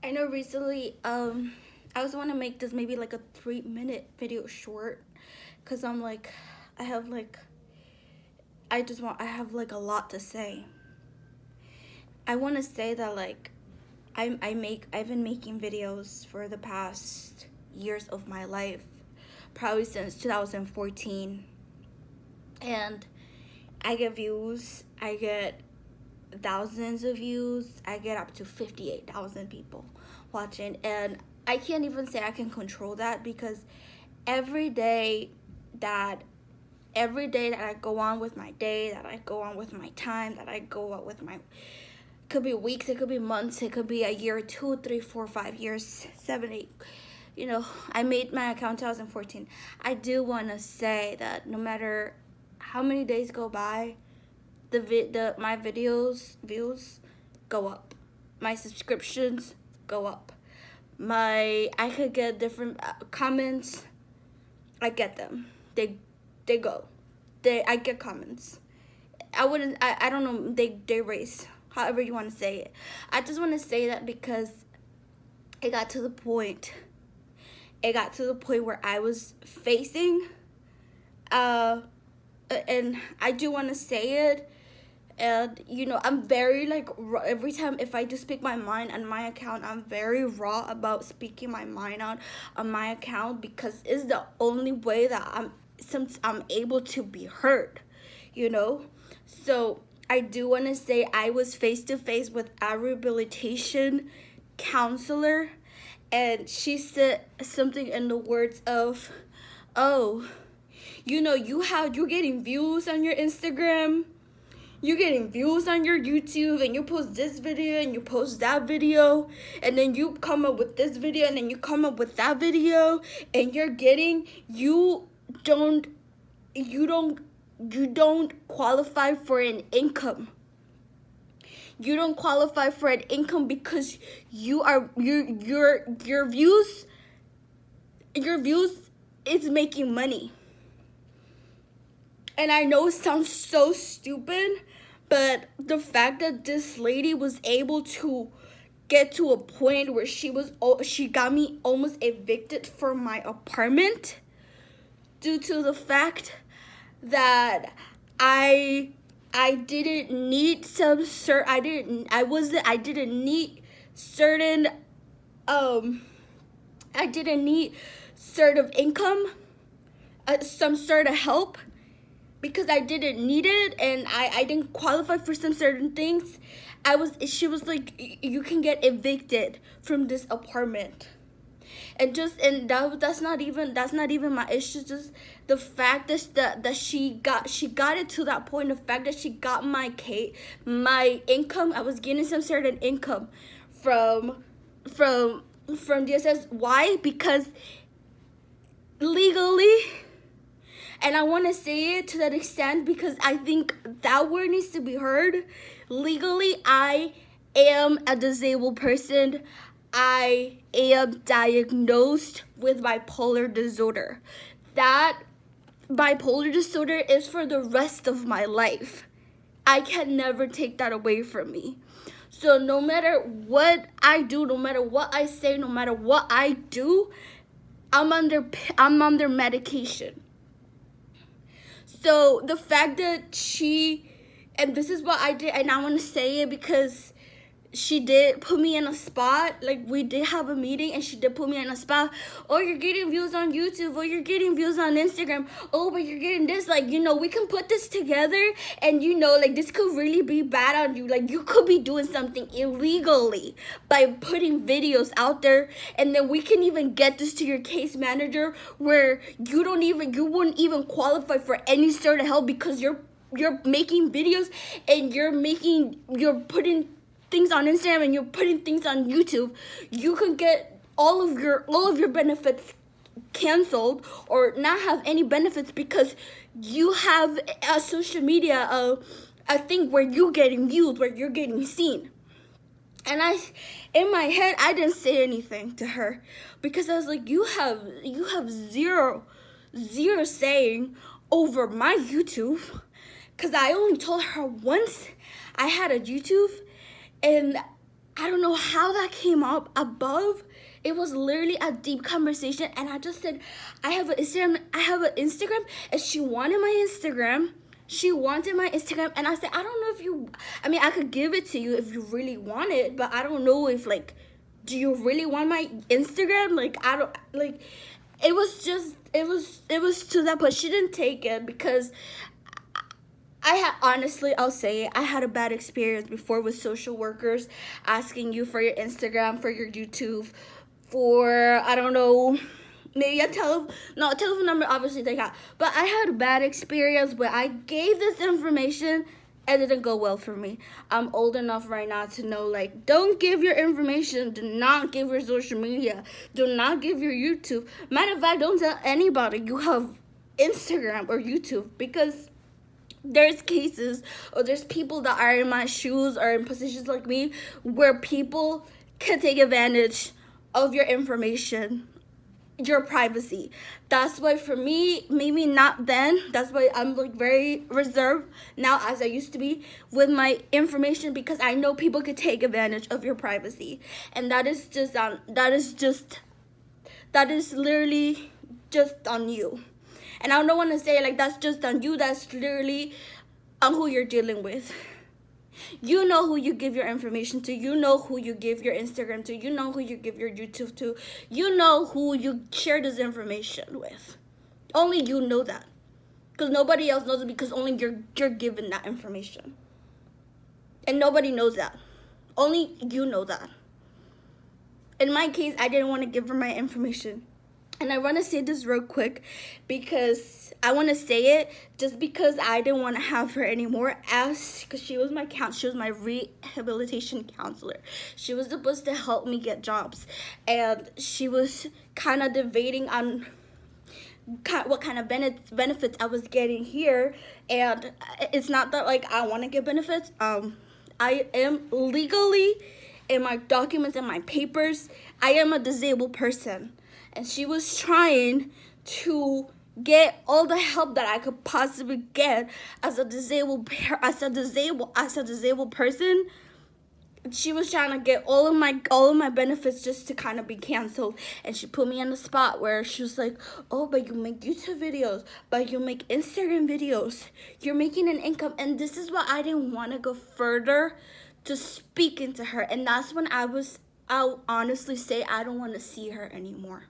I know recently, I also want to make this maybe like a 3-minute video short, cause I'm like, I have like, I have like a lot to say. I want to say that like, I've been making videos for the past years of my life, probably since 2014, and I get views. I get thousands of views. I get up to 58,000 people watching, and I can't even say I can control that because every day that every day that I go on with my day, that I go on with my time, that I go out with my, could be weeks, it could be months, it could be a year, 2, 3, 4, 5 years, 7, 8. I made my account 2014. I do want to say that no matter how many days go by, my videos views go up, my subscriptions go up, I could get different comments. I get them. They go. I get comments. I don't know, they raise. However you want to say it. I just want to say that because it got to the point. It got to the point where I was facing and I do want to say it. And I'm very like every time if I just speak my mind on my account, I'm very raw about speaking my mind out on my account because it's the only way that I'm able to be heard. So I do want to say I was face to face with a rehabilitation counselor, and she said something in the words of, "Oh, you're getting views on your Instagram." You're getting views on your YouTube, and you post this video and you post that video, and then you come up with this video and then you come up with that video, and you don't qualify for an income. You don't qualify for an income because your views is making money. And I know it sounds so stupid, but the fact that this lady was able to get to a point where she got me almost evicted from my apartment due to the fact that I didn't need I didn't need certain I didn't need certain income, some sort of help, because I didn't need it and I didn't qualify for some certain things. She was like, you can get evicted from this apartment. That's not even my issue. Just the fact that she got it to that point. The fact that she got my income. I was getting some certain income from DSS. Why? Because legally, and I want to say it to that extent because I think that word needs to be heard. Legally, I am a disabled person. I am diagnosed with bipolar disorder. That bipolar disorder is for the rest of my life. I can never take that away from me. So no matter what I do, no matter what I say, no matter what I do, I'm under medication. So the fact that and this is what I did, and I want to say it because she did put me in a spot. Like, we did have a meeting and she did put me in a spot. Oh, you're getting views on YouTube. Oh, you're getting views on Instagram. Oh, but you're getting this. Like, we can put this together and, like, this could really be bad on you. Like, you could be doing something illegally by putting videos out there. And then we can even get this to your case manager where you wouldn't even qualify for any sort of help because you're making videos and you're putting things on Instagram and you're putting things on YouTube. You can get all of your benefits canceled or not have any benefits because you have a social media a thing where you're getting views, where you're getting seen. And in my head, I didn't say anything to her because I was like, you have zero saying over my YouTube, because I only told her once I had a YouTube. And I don't know how that came up above. It was literally a deep conversation, and I just said, I have an Instagram, and she wanted my Instagram. And I said, I don't know if you, I mean, I could give it to you if you really want it, but I don't know if, like, do you really want my Instagram? Like, I don't, like, it was to that, but she didn't take it because honestly, I'll say it, I had a bad experience before with social workers asking you for your Instagram, for your YouTube, for, I don't know, maybe a telephone number, obviously they got, but I had a bad experience where I gave this information. It didn't go well for me. I'm old enough right now to know, like, don't give your information. Do not give your social media. Do not give your YouTube. Matter of fact, don't tell anybody you have Instagram or YouTube, because there's cases, or there's people that are in my shoes or in positions like me where people can take advantage of your information, your privacy. That's why for me, maybe not then, that's why I'm like very reserved now as I used to be with my information, because I know people could take advantage of your privacy. And that is literally just on you. And I don't want to say like that's just on you, that's literally on who you're dealing with. You know who you give your information to. You know who you give your Instagram to. You know who you give your YouTube to. You know who you share this information with. Only you know that. Because nobody else knows it, because only you're given that information. And nobody knows that. Only you know that. In my case, I didn't want to give her my information. And I want to say this real quick because I want to say it just because I didn't want to have her anymore, because she was my rehabilitation counselor. She was supposed to help me get jobs, and she was kind of debating on what kind of benefits I was getting here. And it's not that like I want to get benefits. I am legally, in my documents and my papers, I am a disabled person. And she was trying to get all the help that I could possibly get as a disabled person. She was trying to get all of my benefits just to kind of be canceled. And she put me on the spot where she was like, oh, but you make YouTube videos, but you make Instagram videos, you're making an income. And this is why I didn't want to go further to speak into her. And that's when I'll honestly say I don't want to see her anymore.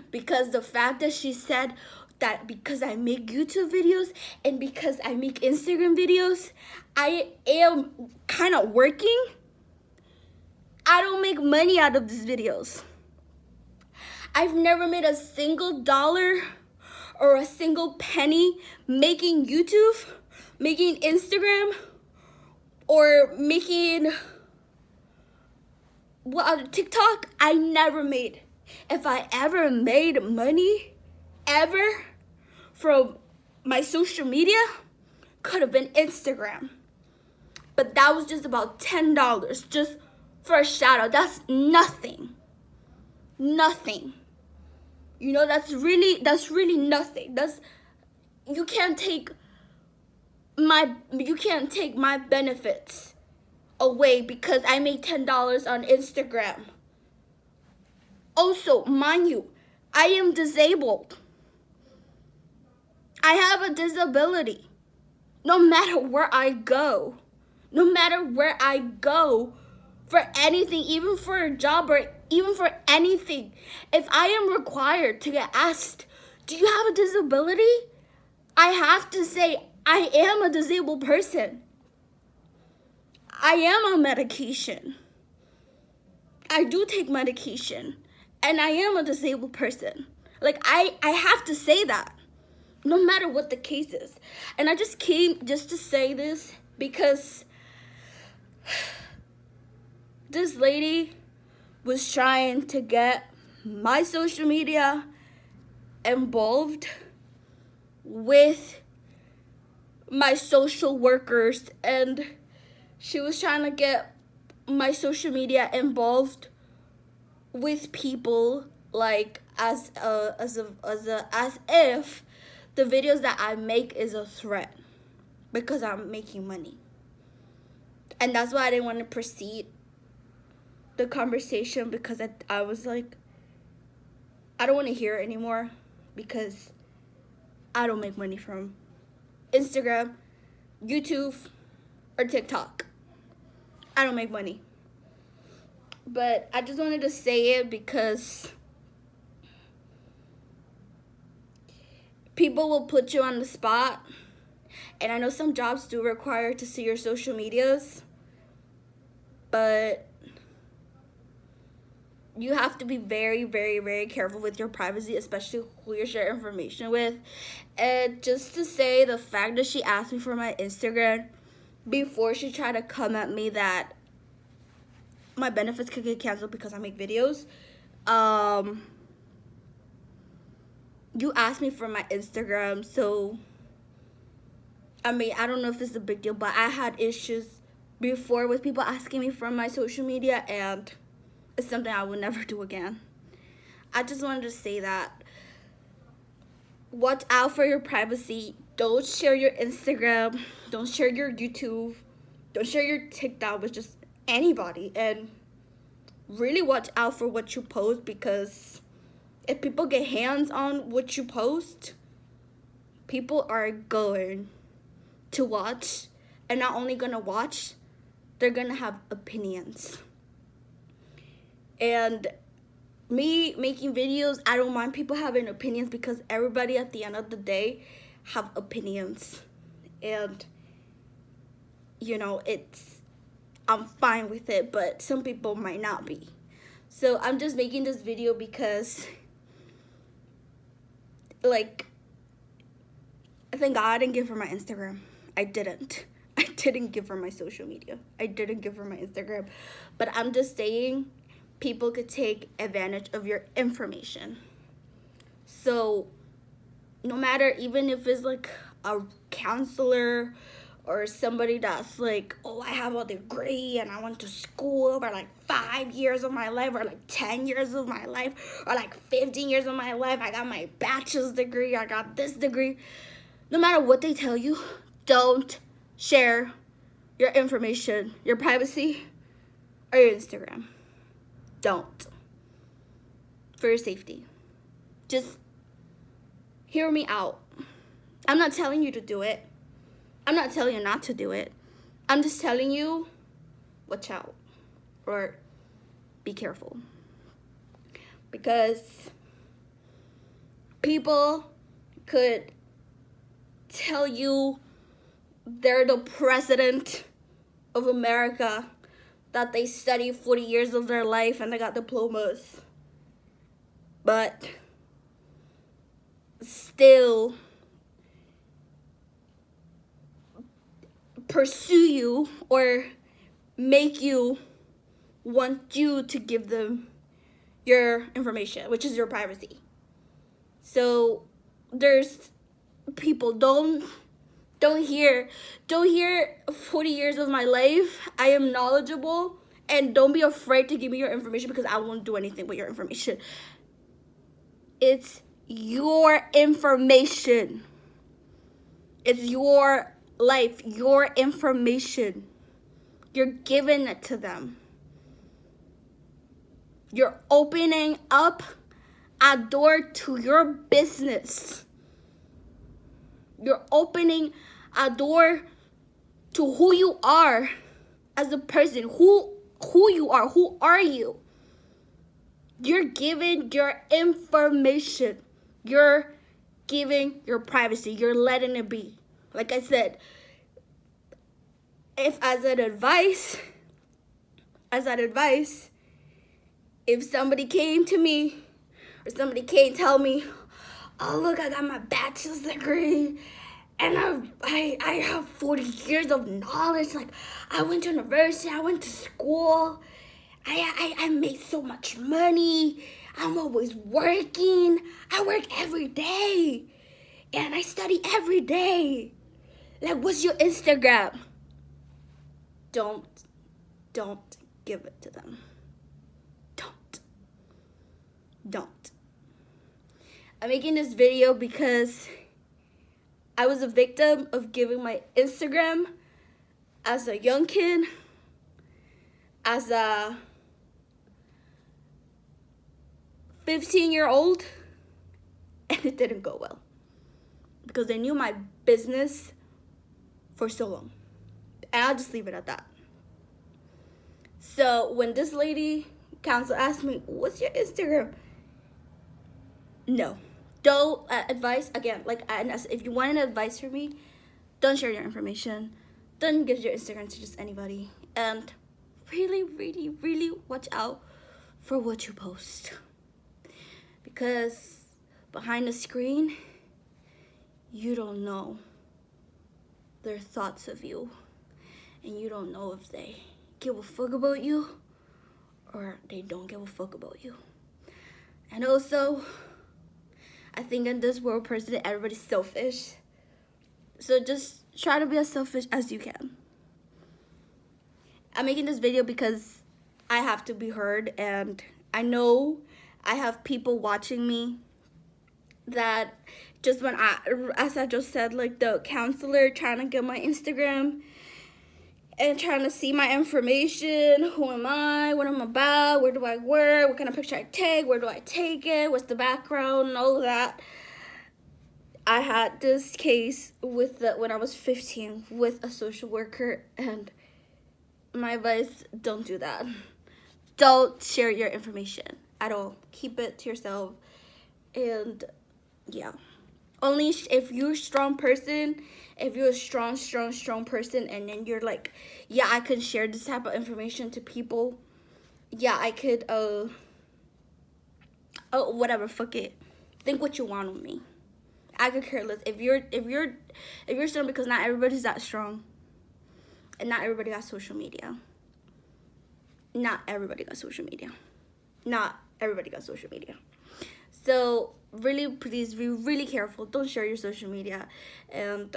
Because the fact that she said that because I make YouTube videos and because I make Instagram videos, I am kind of working. I don't make money out of these videos. I've never made a single dollar or a single penny making YouTube, making Instagram, or making TikTok. I never made. If I ever made money, ever, from my social media, could have been Instagram. But that was just about $10, just for a shout out. That's nothing. Nothing. You know, that's really nothing. You can't take my benefits away because I made $10 on Instagram. Also, mind you, I am disabled. I have a disability. No matter where I go, for anything, even for a job or even for anything, if I am required to get asked, do you have a disability? I have to say, I am a disabled person. I am on medication. I do take medication. And I am a disabled person. Like, I have to say that, no matter what the case is. And I just came just to say this because this lady was trying to get my social media involved with my social workers, and she was trying to get my social media involved with people like as if the videos that I make is a threat because I'm making money. And that's why I didn't want to proceed the conversation because I was like, I don't want to hear it anymore because I don't make money from Instagram, YouTube, or TikTok. I don't make money. But I just wanted to say it because people will put you on the spot. And I know some jobs do require to see your social medias. But you have to be very, very, very careful with your privacy, especially who you share information with. And just to say, the fact that she asked me for my Instagram before she tried to come at me that my benefits could get canceled because I make videos. You asked me for my Instagram, so I mean, I don't know if this is a big deal, but I had issues before with people asking me for my social media, and it's something I would never do again. I just wanted to say that. Watch out for your privacy. Don't share your Instagram. Don't share your YouTube. Don't share your TikTok with just anybody. And really watch out for what you post, because if people get hands on what you post, people are going to watch, and not only gonna watch, they're gonna have opinions. And me making videos, I don't mind people having opinions, because everybody at the end of the day have opinions. And you know, I'm fine with it, but some people might not be. So I'm just making this video because, like, thank God I didn't give her my Instagram. I didn't give her my social media. I didn't give her my Instagram. But I'm just saying, people could take advantage of your information. So no matter, even if it's like a counselor or somebody that's like, oh, I have a degree and I went to school for like 5 years of my life, or like 10 years of my life, or like 15 years of my life, I got my bachelor's degree, I got this degree. No matter what they tell you, don't share your information, your privacy, or your Instagram. Don't. For your safety. Just hear me out. I'm not telling you to do it. I'm not telling you not to do it. I'm just telling you, watch out, or be careful. Because people could tell you they're the president of America, that they studied 40 years of their life and they got diplomas, but still pursue you or make you want you to give them your information, which is your privacy. So there's people, don't hear 40 years of my life, I am knowledgeable, and don't be afraid to give me your information, because I won't do anything with your information. It's your information. It's your life, your information. You're giving it to them. You're opening up a door to your business. You're opening a door to who you are as a person. Who you are. Who are you? You're giving your information. You're giving your privacy. You're letting it be. Like I said, as an advice, if somebody came to me, or somebody came tell me, oh, look, I got my bachelor's degree, and I have 40 years of knowledge. Like, I went to university, I went to school, I made so much money, I'm always working, I work every day, and I study every day. Like, what's your Instagram? Don't give it to them. Don't. I'm making this video because I was a victim of giving my Instagram as a young kid, as a 15-year-old, and it didn't go well because they knew my business for so long. And I'll just leave it at that. So when this lady counsel asked me, what's your Instagram? No. Don't advice, again, like, if you want an advice from me, don't share your information. Don't give your Instagram to just anybody. And really, really, really watch out for what you post. Because behind the screen, you don't know their thoughts of you. And you don't know if they give a fuck about you or they don't give a fuck about you. And also, I think in this world, personally, everybody's selfish. So just try to be as selfish as you can. I'm making this video because I have to be heard, and I know I have people watching me that just when as I just said, like the counselor trying to get my Instagram and trying to see my information. Who am I? What am I about? Where do I work? What kind of picture I take? Where do I take it? What's the background? And all of that. I had this case with when I was 15 with a social worker, and my advice, don't do that. Don't share your information at all. Keep it to yourself. And yeah. Only if you're a strong person, if you're a strong person, and then you're like, yeah, I can share this type of information to people. Yeah, I could, whatever, fuck it. Think what you want of me. I could care less. If you're strong, because not everybody's that strong. And not everybody got social media. Not everybody got social media. Not everybody got social media. So really, please be really careful. Don't share your social media. And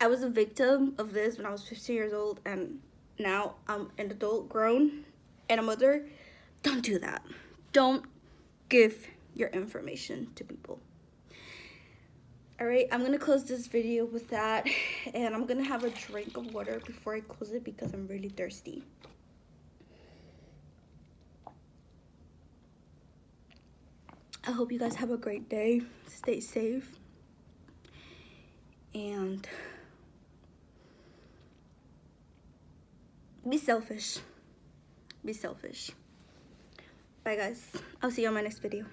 I was a victim of this when I was 15 years old, and now I'm an adult, grown, and a mother. Don't do that. Don't give your information to people. Alright, I'm going to close this video with that, and I'm going to have a drink of water before I close it because I'm really thirsty. I hope you guys have a great day. Stay safe. And be selfish. Be selfish. Bye, guys. I'll see you on my next video.